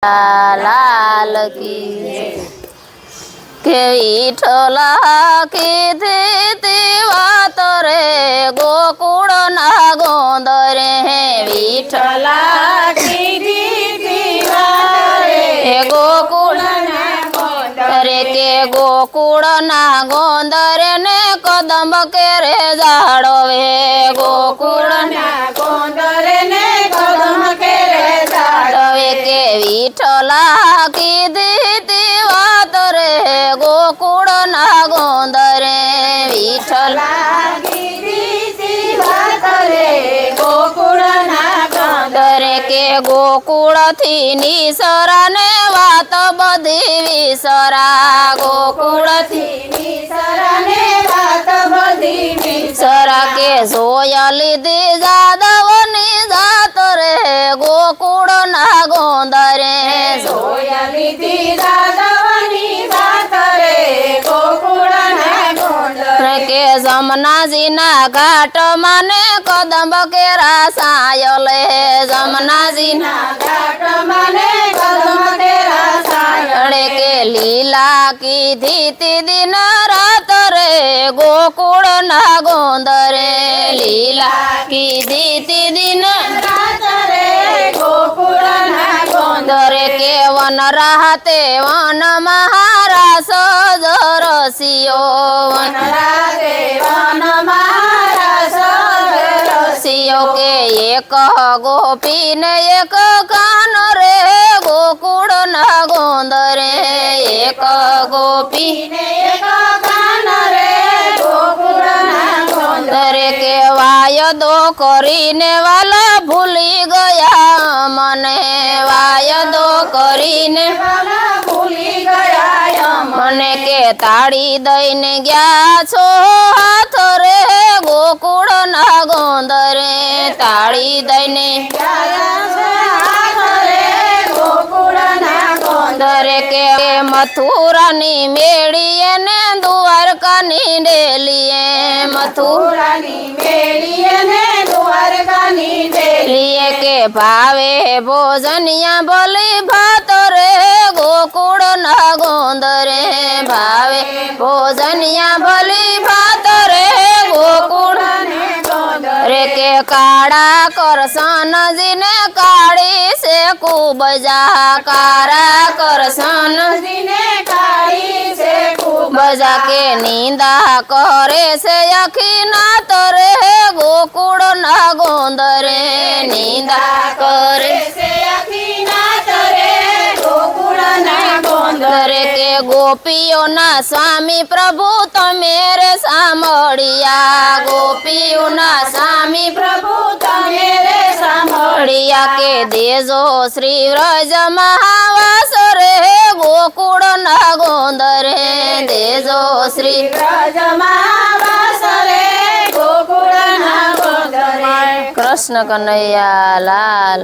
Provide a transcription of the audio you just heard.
लाल की के विठला कीधी ती वात रे गोकुळ ना गोंदरे विठला कीधी ती वात रे गोकुळ ना गोंदरे के गोकुळ ना गोंदरे ने कदम केरे झाडवे गोकुळ ना गोंदरे ने कदम केरे झाडवे के विठला कीधी ती वात रे गोकुळ ना गोंदरे विठला कीधी ती वात रे गोकुळ ना गोंदरे के गोकुळ थी निसरा ने वात बधी विसरा गोकुळ थी निसरा ने वात बधी विसरा के जोयली दी जादवनी जात रे गोकुळ ना गोंदरे सोयली ती जादवनी जात रे गोकुळ ना गोंदरे के जमनाजी ना घाट माने कदम केरा सायले जमनाजी ना घाट माने कदम तेरा सायले के लीला की धीति दिन रात रे गोकुळ ना गोंदरे लीला की धीति दिन रात रे गोकुळ ना गोंदरे के वन राहते वन महारास जरसियो वन वन महाराज रसियो के एक गोपी ने एक कान रे गोकुळ ना गोंदरे एक गोपी एक कान रे गोकुळ ना गोंदरे के वायदो करीने वाला भूली गया मने वायदो करीने वाला भूली गया મને કે તાળી દઈને ગયા છો હાથ રે ગોકુળ ના ગોંદરે તાળી દઈને गोकुळ ना ગોંદરે કે મથુરાની મેળીએ ને દ્વારકાની ડેલીએ મથુરાની મેળીએ ને દ્વારકાની લીએ કે ભાવે ભોજનિયા બોલી ભાત રે ગોકુળ ના ગોંદરે ભાવે ભોજનિયા બોલી ભાત રે ગોકુળ રે કે કાળા કરસનજી ને કાળી છે ખૂબ જા કાળા કરસન ને કાળી છે ખૂબ બજા કે નિંદા કરે છે અખી નાત રે ગોકુળ ના ગોંદરે નિંદા કરે છે અખીનાથ રે ગોકુળ ના ગોંદરે કે ગોપીઓના સ્વામી પ્રભુ તમે રે સાંભળિયા ગોપીઓના સ્વામી પ્રભુ તમે રે સાંભળિયા કે દેજો શ્રી વ્રજ મહાવાસ રે ગોકુળ ના ગોંદરે દેજો શ્રી વ્રજમાં વાસ રે ગોકુળ ના ગોંદરે કૃષ્ણ કનૈયા લાલ